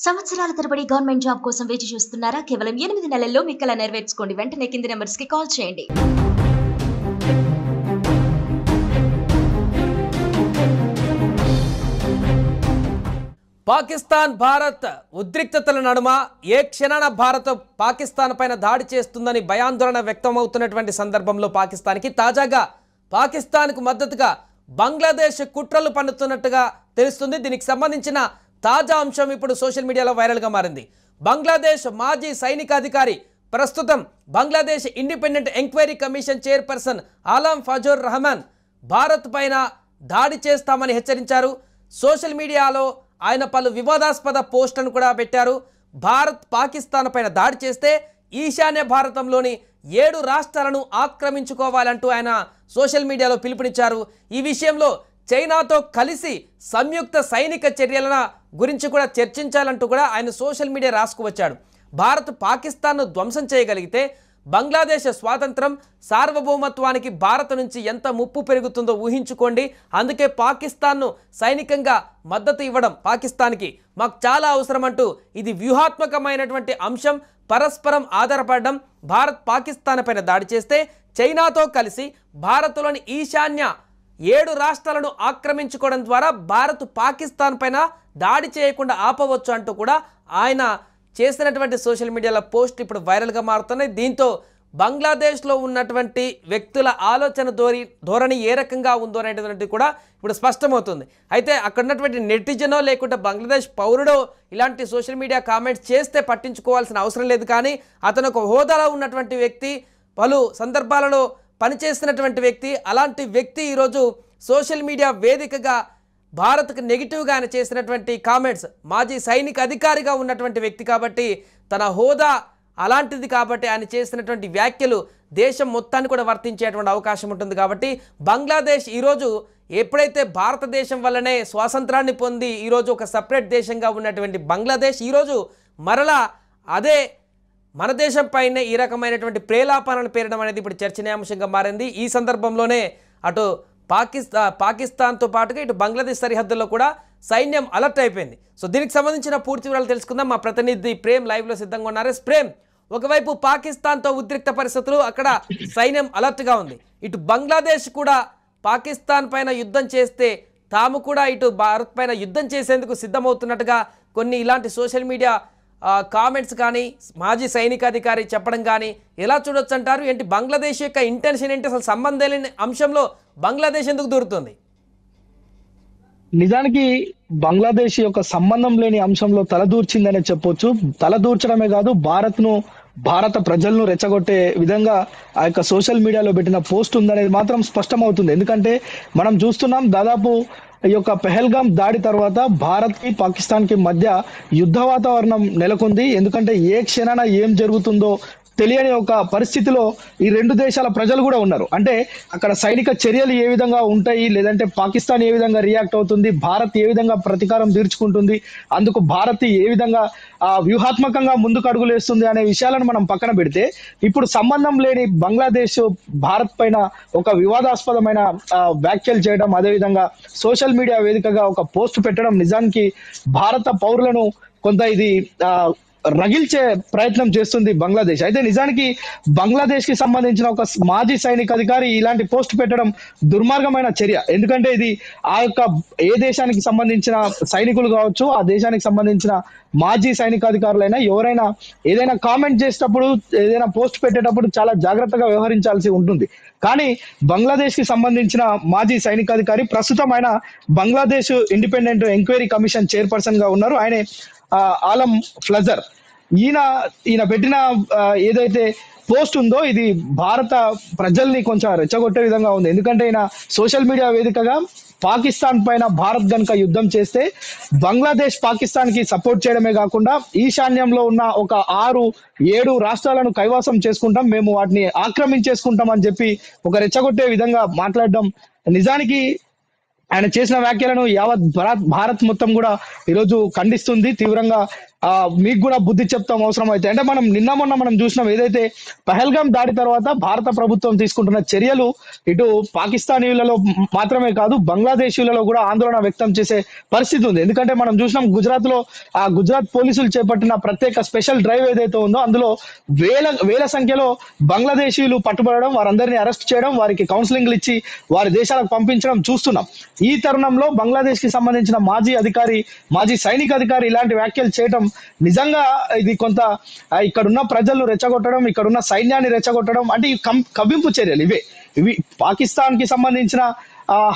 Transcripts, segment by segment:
సంవత్సరాల తరబడి government job కోసం వేచి చూస్తున్నారా? కేవలం 8 నెలల్లో మీ కల నెరవేర్చుకోండి. వెంటనే కింది నెంబర్స్ కి కాల్ చేయండి. పాకిస్తాన్ భారత్ ఉద్రిక్తతల నడుమ ఏ క్షణాన భారత్ పాకిస్తాన్ పైన దాడి చేస్తుందని భయాందోళన వ్యక్తమవుతున్నటువంటి సందర్భంలో పాకిస్తాన్కి తాజాగా పాకిస్తాన్కు మద్దతుగా బంగ్లాదేశ్ కుట్రలు పన్నుతున్నట్టుగా తెలుస్తుంది. దీనికి సంబంధించిన తాజా అంశం ఇప్పుడు సోషల్ మీడియాలో వైరల్గా మారింది. బంగ్లాదేశ్ మాజీ సైనికాధికారి, ప్రస్తుతం Bangladesh independent inquiry commission chairperson Alam Fazlur Rahman Bharat పైన దాడి చేస్తామని హెచ్చరించారు. సోషల్ మీడియాలో ఆయన పలు వివాదాస్పద పోస్టులను కూడా పెట్టారు. భారత్ పాకిస్తాన్ పైన దాడి చేస్తే ఈశాన్య భారతంలోని 7 రాష్ట్రాలను ఆక్రమించుకోవాలంటూ ఆయన సోషల్ మీడియాలో పిలుపునిచ్చారు. ఈ విషయంలో చైనాతో కలిసి సంయుక్త సైనిక చర్యల గురించి కూడా చర్చించాలంటూ కూడా ఆయన సోషల్ మీడియా రాసుకువచ్చాడు. భారత్ పాకిస్తాన్ను ధ్వంసం చేయగలిగితే బంగ్లాదేశ్ స్వాతంత్రం, సార్వభౌమత్వానికి భారత్ నుంచి ఎంత ముప్పు పెరుగుతుందో ఊహించుకోండి. అందుకే పాకిస్తాన్ను సైనికంగా మద్దతు ఇవ్వడం పాకిస్తాన్కి మాకు చాలా అవసరం అంటూ ఇది వ్యూహాత్మకమైనటువంటి అంశం. పరస్పరం ఆధారపడడం. భారత్ పాకిస్తాన్ పైన దాడి చేస్తే చైనాతో కలిసి భారత్లోని ఈశాన్య 7 రాష్ట్రాలను ఆక్రమించుకోవడం ద్వారా భారత్ పాకిస్తాన్ పైన దాడి చేయకుండా ఆపవచ్చు అంటూ కూడా ఆయన చేసినటువంటి సోషల్ మీడియాలో పోస్ట్ ఇప్పుడు వైరల్గా మారుతున్నాయి. దీంతో బంగ్లాదేశ్లో ఉన్నటువంటి వ్యక్తుల ఆలోచన ధోరణి ఏ రకంగా ఉందో అనేటువంటి కూడా ఇప్పుడు స్పష్టమవుతుంది. అయితే అక్కడ ఉన్నటువంటి నెటిజనో లేకుంటే బంగ్లాదేశ్ పౌరుడో ఇలాంటి సోషల్ మీడియా కామెంట్స్ చేస్తే పట్టించుకోవాల్సిన అవసరం లేదు. కానీ అతను ఒక హోదాలో ఉన్నటువంటి వ్యక్తి, పలు సందర్భాలలో పనిచేస్తున్నటువంటి వ్యక్తి. అలాంటి వ్యక్తి ఈరోజు సోషల్ మీడియా వేదికగా భారత్కు నెగిటివ్గా ఆయన చేసినటువంటి కామెంట్స్, మాజీ సైనిక అధికారిగా ఉన్నటువంటి వ్యక్తి కాబట్టి తన హోదా అలాంటిది కాబట్టి ఆయన చేసినటువంటి వ్యాఖ్యలు దేశం మొత్తాన్ని కూడా వర్తించేటువంటి అవకాశం ఉంటుంది. కాబట్టి బంగ్లాదేశ్ ఈరోజు ఎప్పుడైతే భారతదేశం వల్లనే స్వాతంత్రాన్ని పొంది ఈరోజు ఒక సపరేట్ దేశంగా ఉన్నటువంటి బంగ్లాదేశ్ ఈరోజు మరలా అదే మన దేశం పైనే ఈ రకమైనటువంటి ప్రేలాపనలు పేరడం అనేది ఇప్పుడు చర్చనీయాంశంగా మారింది. ఈ సందర్భంలోనే అటు పాకిస్తాన్తో పాటుగా ఇటు బంగ్లాదేశ్ సరిహద్దుల్లో కూడా సైన్యం అలర్ట్ అయిపోయింది. సో దీనికి సంబంధించిన పూర్తి వివరాలు తెలుసుకుందాం. మా ప్రతినిధి ప్రేమ్ లైవ్లో సిద్ధంగా ఉన్నారు. ప్రేమ్, ఒకవైపు పాకిస్తాన్తో ఉద్రిక్త పరిస్థితులు, అక్కడ సైన్యం అలర్ట్గా ఉంది. ఇటు బంగ్లాదేశ్ కూడా పాకిస్తాన్ పైన యుద్ధం చేస్తే తాము కూడా ఇటు భారత్ పైన యుద్ధం చేసేందుకు సిద్ధమవుతున్నట్టుగా కొన్ని ఇలాంటి సోషల్ మీడియా కామెంట్స్ కానీ మాజీ సైనికాధికారి చెప్పడం కానీ ఎలా చూడొచ్చు అంటారు? ఏంటి బంగ్లాదేశ్ యొక్క ఇంటెన్షన్ ఏంటి? అసలు సంబంధం లేని అంశంలో బంగ్లాదేశ్ ఎందుకు దూరుతుంది? నిజానికి బంగ్లాదేశ్ యొక్క సంబంధం లేని అంశంలో తలదూర్చిందనే చెప్పొచ్చు. తలదూర్చడమే కాదు, భారత ప్రజలను రెచ్చగొట్టే విధంగా ఆ యొక్క సోషల్ మీడియాలో పెట్టిన పోస్ట్ ఉందనేది మాత్రం స్పష్టమవుతుంది. ఎందుకంటే మనం చూస్తున్నాం, దాదాపు ఈ యొక్క పెహల్గాం దాడి తర్వాత భారత్ కి పాకిస్తాన్ కి మధ్య యుద్ధ వాతావరణం నెలకొంది. ఎందుకంటే ఏ క్షణాన ఏం జరుగుతుందో తెలియని ఒక పరిస్థితిలో ఈ 2 దేశాల ప్రజలు కూడా ఉన్నారు. అంటే అక్కడ సైనిక చర్యలు ఏ విధంగా ఉంటాయి, లేదంటే పాకిస్తాన్ ఏ విధంగా రియాక్ట్ అవుతుంది, భారత్ ఏ విధంగా ప్రతీకారం తీర్చుకుంటుంది, అందుకు భారత్ ఏ విధంగా వ్యూహాత్మకంగా ముందుకు అడుగులేస్తుంది అనే విషయాలను మనం పక్కన పెడితే, ఇప్పుడు సంబంధం లేని బంగ్లాదేశ్ భారత్ పైన ఒక వివాదాస్పదమైన వ్యాఖ్యలు చేయడం, అదేవిధంగా సోషల్ మీడియా వేదికగా ఒక పోస్ట్ పెట్టడం నిజానికి భారత పౌరులను కొంత ఇది రగిల్చే ప్రయత్నం చేస్తుంది బంగ్లాదేశ్. అయితే నిజానికి బంగ్లాదేశ్ కి సంబంధించిన ఒక మాజీ సైనిక అధికారి ఇలాంటి పోస్ట్ పెట్టడం దుర్మార్గమైన చర్య. ఎందుకంటే ఇది ఆ యొక్క ఏ దేశానికి సంబంధించిన సైనికులు కావచ్చు, ఆ దేశానికి సంబంధించిన మాజీ సైనికాధికారులైనా ఎవరైనా ఏదైనా కామెంట్ చేసేటప్పుడు, ఏదైనా పోస్ట్ పెట్టేటప్పుడు చాలా జాగ్రత్తగా వ్యవహరించాల్సి ఉంటుంది. కానీ బంగ్లాదేశ్ కి సంబంధించిన మాజీ సైనికాధికారి, ప్రస్తుతం ఆయన Bangladesh independent inquiry commission chairperson గా ఉన్నారు. ఆయనే ఆలం ఫజూర్. ఈయన పెట్టిన ఏదైతే పోస్ట్ ఉందో ఇది భారత ప్రజల్ని కొంచెం రెచ్చగొట్టే విధంగా ఉంది. ఎందుకంటే ఈయన సోషల్ మీడియా వేదికగా పాకిస్తాన్ పైన భారత్ గనుక యుద్ధం చేస్తే బంగ్లాదేశ్ పాకిస్తాన్ కి సపోర్ట్ చేయడమే కాకుండా ఈశాన్యంలో ఉన్న ఒక 6-7 రాష్ట్రాలను కైవాసం చేసుకుంటాం, మేము వాటిని ఆక్రమించేసుకుంటాం అని చెప్పి ఒక రెచ్చగొట్టే విధంగా మాట్లాడడం నిజానికి ఆయన చేసిన వ్యాఖ్యలను యావత్ భారత్ మొత్తం కూడా ఈరోజు ఖండిస్తుంది తీవ్రంగా. మీకు కూడా బుద్ధి చెప్తాం అవసరం అయితే. అంటే మనం మొన్న మనం చూసినాం, ఏదైతే పహల్గాం దాడి తర్వాత భారత ప్రభుత్వం తీసుకుంటున్న చర్యలు ఇటు పాకిస్తానీయులలో మాత్రమే కాదు బంగ్లాదేశీయులలో కూడా ఆందోళన వ్యక్తం చేసే పరిస్థితి ఉంది. ఎందుకంటే మనం చూసినాం గుజరాత్ లో గుజరాత్ పోలీసులు చేపట్టిన ప్రత్యేక స్పెషల్ డ్రైవ్ ఏదైతే ఉందో అందులో వేల సంఖ్యలో బంగ్లాదేశీయులు పట్టుబడడం, వారందరినీ అరెస్ట్ చేయడం, వారికి కౌన్సిలింగ్లు ఇచ్చి వారి దేశాలకు పంపించడం చూస్తున్నాం. ఈ తరుణంలో బంగ్లాదేశ్ కి సంబంధించిన మాజీ సైనిక అధికారి ఇలాంటి వ్యాఖ్యలు చేయడం నిజంగా ఇది కొంత ఇక్కడున్న ప్రజలను రెచ్చగొట్టడం, ఇక్కడున్న సైన్యాన్ని రెచ్చగొట్టడం, అంటే ఈ కవ్వింపు చర్యలు ఇవి పాకిస్తాన్ కి సంబంధించిన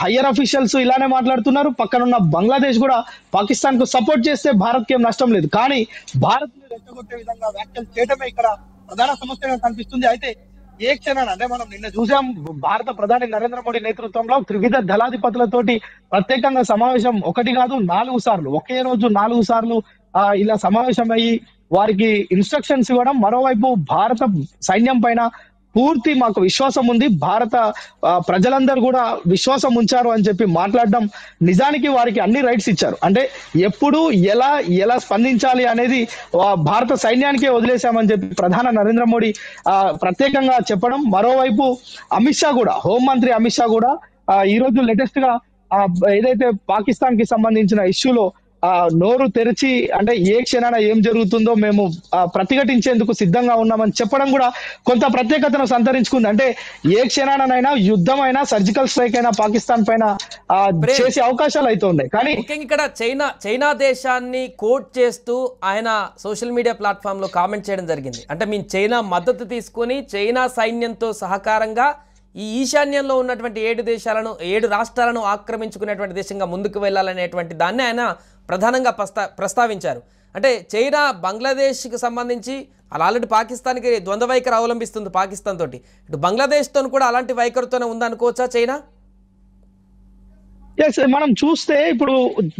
హయ్యర్ అఫీషియల్స్ ఇలానే మాట్లాడుతున్నారు. పక్కనున్న బంగ్లాదేశ్ కూడా పాకిస్తాన్ కు సపోర్ట్ చేస్తే భారత్ కి ఏం నష్టం లేదు, కానీ భారత్ ని రెచ్చగొట్టే విధంగా వ్యాఖ్యలు చేయడమే ఇక్కడ ప్రధాన సమస్యగా కనిపిస్తుంది. అయితే ఏ క్షణాన అంటే మనం నిన్న చూసాం, భారత ప్రధాని నరేంద్ర మోడీ నేతృత్వంలో త్రివిధ దళాధిపతులతోటి ప్రత్యేకంగా సమావేశం 1 కాదు 4 సార్లు, ఒకే రోజు 4 సార్లు ఇలా సమావేశం అయ్యి వారికి ఇన్స్ట్రక్షన్స్ ఇవ్వడం. మరోవైపు భారత సైన్యం పైన పూర్తి మాకు విశ్వాసం ఉంది, భారత ప్రజలందరూ కూడా విశ్వాసం ఉంచారు అని చెప్పి మాట్లాడడం. నిజానికి వారికి అన్ని రైట్స్ ఇచ్చారు. అంటే ఎప్పుడు ఎలా స్పందించాలి అనేది భారత సైన్యానికే వదిలేశామని చెప్పి ప్రధాని నరేంద్ర మోడీ ప్రత్యేకంగా చెప్పడం. మరోవైపు అమిత్ షా కూడా, హోంమంత్రి అమిత్ షా కూడా ఈ రోజు లేటెస్ట్ గా ఏదైతే పాకిస్తాన్ కి సంబంధించిన ఇష్యూలో నోరు తెరిచి, అంటే ఏ క్షణాన ఏం జరుగుతుందో మేము ప్రతిఘటించేందుకు సిద్ధంగా ఉన్నామని చెప్పడం కూడా కొంత ప్రత్యేకతను సంతరించుకుంది. అంటే ఏ క్షణానైనా యుద్ధమైనా సర్జికల్ స్ట్రైక్ అయినా పాకిస్తాన్ పైన చేసే అవకాశాలు అయితే ఉన్నాయి. కానీ ఇక్కడ చైనా దేశాన్ని కోట్ చేస్తూ ఆయన సోషల్ మీడియా ప్లాట్ఫామ్ లో కామెంట్ చేయడం జరిగింది. అంటే మేము చైనా మద్దతు తీసుకుని చైనా సైన్యంతో సహకారంగా ఈ ఈశాన్యంలో ఉన్నటువంటి 7 రాష్ట్రాలను ఆక్రమించుకునేటువంటి దేశంగా ముందుకు వెళ్ళాలనేటువంటి దాన్ని ఆయన ప్రధానంగా ప్రస్తావించారు. అంటే చైనా బంగ్లాదేశ్కి సంబంధించి ఆల్రెడీ పాకిస్తాన్కి ద్వంద్వ వైఖరి అవలంబిస్తుంది పాకిస్తాన్ తోటి, ఇటు బంగ్లాదేశ్తో కూడా అలాంటి వైఖరితోనే ఉందనుకోవచ్చా చైనా? మనం చూస్తే ఇప్పుడు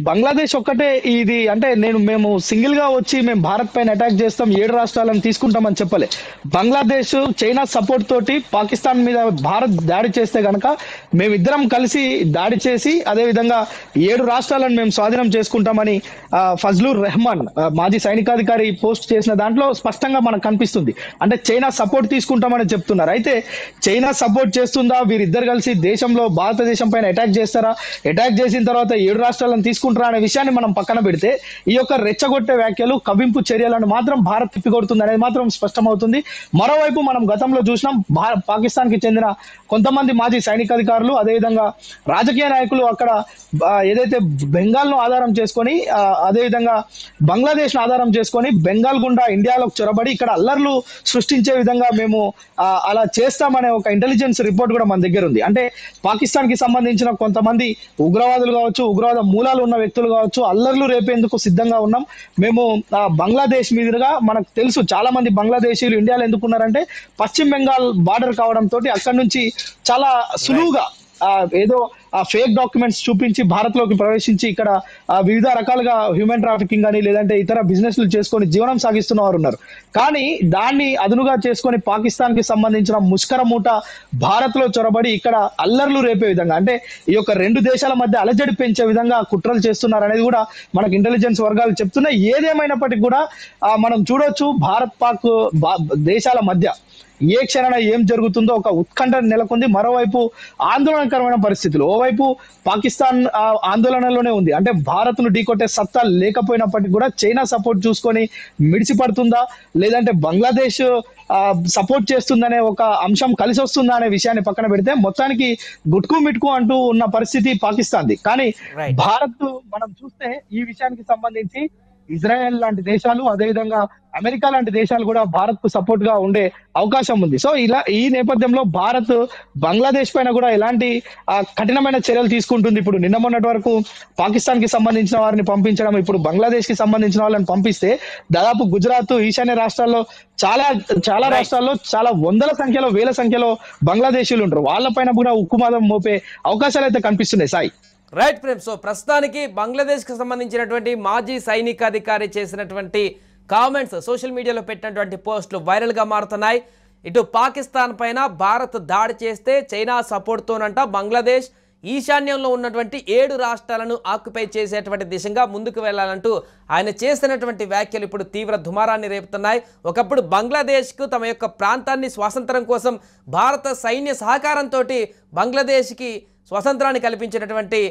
బంగ్లాదేశ్ ఒక్కటే ఇది, అంటే మేము సింగిల్ గా వచ్చి మేము భారత్ పైన అటాక్ చేస్తాం 7 రాష్ట్రాలను తీసుకుంటామని చెప్పలే. బంగ్లాదేశ్ చైనా సపోర్ట్ తోటి పాకిస్తాన్ మీద భారత్ దాడి చేస్తే గనక మేమిద్దరం కలిసి దాడి చేసి అదే విధంగా 7 రాష్ట్రాలను మేము స్వాధీనం చేసుకుంటామని ఫజ్లుర్ రెహమాన్ మాజీ సైనికాధికారి పోస్ట్ చేసిన దాంట్లో స్పష్టంగా మనకు కనిపిస్తుంది. అంటే చైనా సపోర్ట్ తీసుకుంటామని చెప్తున్నారు. అయితే చైనా సపోర్ట్ చేస్తుందా, వీరిద్దరు కలిసి దేశంలో భారతదేశం పైన అటాక్ చేస్తారా, అటాక్ చేసిన తర్వాత 7 రాష్ట్రాలను తీసుకుంటారా అనే విషయాన్ని మనం పక్కన పెడితే ఈ యొక్క రెచ్చగొట్టే వ్యాఖ్యలు, కవ్వింపు చర్యలను మాత్రం భారత్ తిప్పికొడుతుంది అనేది మాత్రం స్పష్టమవుతుంది. మరోవైపు మనం గతంలో చూసినాం, పాకిస్తాన్ కి చెందిన కొంతమంది మాజీ సైనికాధికారులు అదేవిధంగా రాజకీయ నాయకులు అక్కడ ఏదైతే బెంగాల్ ను ఆధారం చేసుకొని అదేవిధంగా బంగ్లాదేశ్ ను ఆధారం చేసుకొని బెంగాల్ గుండా ఇండియాలోకి చొరబడి ఇక్కడ అల్లర్లు సృష్టించే విధంగా మేము అలా చేస్తామనే ఒక ఇంటెలిజెన్స్ రిపోర్ట్ కూడా మన దగ్గర ఉంది. అంటే పాకిస్తాన్ కి సంబంధించిన కొంతమంది ఉగ్రవాదులు కావచ్చు, ఉగ్రవాద మూలాలు ఉన్న వ్యక్తులు కావచ్చు, అల్లర్లు రేపేందుకు సిద్ధంగా ఉన్నాం. మేము బంగ్లాదేశ్ మీదుగా, మనకు తెలుసు చాలా మంది బంగ్లాదేశీయులు ఇండియాలో ఎందుకున్నారంటే పశ్చిమ బెంగాల్ బార్డర్ కావడంతో అక్కడి నుంచి చాలా సులువుగా ఏదో ఫేక్ డాక్యుమెంట్స్ చూపించి భారత్ లోకి ప్రవేశించి ఇక్కడ వివిధ రకాలుగా హ్యూమన్ ట్రాఫికింగ్ అని లేదంటే ఇతర బిజినెస్లు చేసుకొని జీవనం సాగిస్తున్న వారు ఉన్నారు. కానీ దాన్ని అదునుగా చేసుకొని పాకిస్తాన్ కి సంబంధించిన ముష్కర మూట భారత్ లో చొరబడి ఇక్కడ అల్లర్లు రేపే విధంగా, అంటే ఈ యొక్క 2 దేశాల మధ్య అలజడి పెంచే విధంగా కుట్రలు చేస్తున్నారు అనేది కూడా మనకు ఇంటెలిజెన్స్ వర్గాలు చెప్తున్నాయి. ఏదేమైనప్పటికీ కూడా మనం చూడొచ్చు, భారత్ పాక్ దేశాల మధ్య ఏ క్షణాన ఏం జరుగుతుందో ఒక ఉత్కంఠ నెలకొంది. మరోవైపు ఆందోళనకరమైన పరిస్థితులు, ఓవైపు పాకిస్తాన్ ఆందోళనలోనే ఉంది. అంటే భారత్ ను ఢీకొట్టే సత్తా లేకపోయినప్పటికీ కూడా చైనా సపోర్ట్ చూసుకొని మిడిసిపడుతుందా, లేదంటే బంగ్లాదేశ్ సపోర్ట్ చేస్తుందనే ఒక అంశం కలిసి వస్తుందా అనే విషయాన్ని పక్కన పెడితే మొత్తానికి గుట్కు మిట్కు అంటూ ఉన్న పరిస్థితి పాకిస్తాన్ది. కానీ భారత్ మనం చూస్తే ఈ విషయానికి సంబంధించి ఇజ్రాయెల్ లాంటి దేశాలు అదేవిధంగా అమెరికా లాంటి దేశాలు కూడా భారత్ కు సపోర్ట్ గా ఉండే అవకాశం ఉంది. సో ఈ నేపథ్యంలో భారత్ బంగ్లాదేశ్ పైన కూడా ఎలాంటి కఠినమైన చర్యలు తీసుకుంటుంది. ఇప్పుడు నిన్న మొన్నటి వరకు పాకిస్తాన్ కి సంబంధించిన వారిని పంపించడం, ఇప్పుడు బంగ్లాదేశ్ కి సంబంధించిన వాళ్ళని పంపిస్తే దాదాపు గుజరాత్, ఈశాన్య రాష్ట్రాల్లో చాలా రాష్ట్రాల్లో చాలా వేల సంఖ్యలో బంగ్లాదేశీలు ఉంటారు. వాళ్ళపైన కూడా ఉక్కుమాదం మోపే అవకాశాలు అయితే కనిపిస్తున్నాయి. సాయి, రైట్ ప్రేమ్. సో ప్రస్తుతానికి బంగ్లాదేశ్కి సంబంధించినటువంటి మాజీ సైనికాధికారి చేసినటువంటి కామెంట్స్, సోషల్ మీడియాలో పెట్టినటువంటి పోస్టులు వైరల్గా మారుతున్నాయి. ఇటు పాకిస్తాన్ పైన భారత్ దాడి చేస్తే చైనా సపోర్ట్తోనంట బంగ్లాదేశ్ ఈశాన్యంలో ఉన్నటువంటి 7 రాష్ట్రాలను ఆక్యుపై చేసేటువంటి దిశగా ముందుకు వెళ్లాలంటూ ఆయన చేసినటువంటి వ్యాఖ్యలు ఇప్పుడు తీవ్ర దుమారాన్ని రేపుతున్నాయి. ఒకప్పుడు బంగ్లాదేశ్కు తమ యొక్క ప్రాంతాన్ని స్వాతంత్రం కోసం భారత సైన్య సహకారంతో బంగ్లాదేశ్కి స్వతంత్రాన్ని కల్పించినటువంటి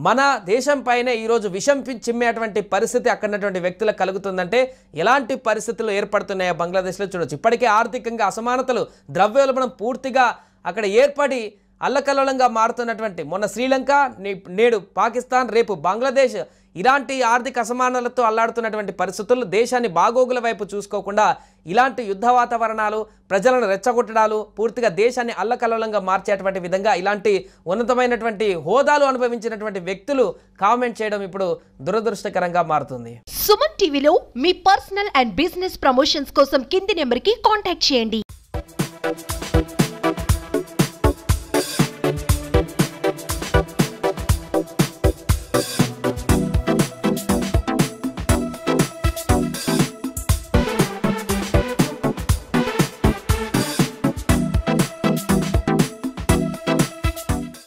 మన దేశం పైనే ఈరోజు విషం చిమ్మేటువంటి పరిస్థితి అక్కడున్నటువంటి వ్యక్తులకు కలుగుతుందంటే ఎలాంటి పరిస్థితులు ఏర్పడుతున్నాయో బంగ్లాదేశ్లో చూడొచ్చు. ఇప్పటికే ఆర్థికంగా అసమానతలు, ద్రవ్యోల్బణం పూర్తిగా అక్కడ ఏర్పడి అల్లకల్లోలంగా మారుతున్నటువంటి మొన్న శ్రీలంక, నేడు పాకిస్తాన్, రేపు బంగ్లాదేశ్ ఇలాంటి ఆర్థిక అసమానతలతో అల్లాడుతున్నటువంటి పరిస్థితుల్లో దేశాన్ని బాగోగుల వైపు చూసుకోకుండా ఇలాంటి యుద్ధ వాతావరణాలు, ప్రజలను రెచ్చగొట్టడాలు, పూర్తిగా దేశాన్ని అల్లకల్లోలంగా మార్చేటువంటి విధంగా ఇలాంటి ఉన్నతమైనటువంటి హోదాలు అనుభవించినటువంటి వ్యక్తులు కామెంట్ చేయడం ఇప్పుడు దురదృష్టకరంగా మారుతుంది. సుమన్ టీవీలో మీ పర్సనల్ అండ్ బిజినెస్ ప్రమోషన్స్ కోసం కింది నెంబర్కి కాంటాక్ట్ చేయండి.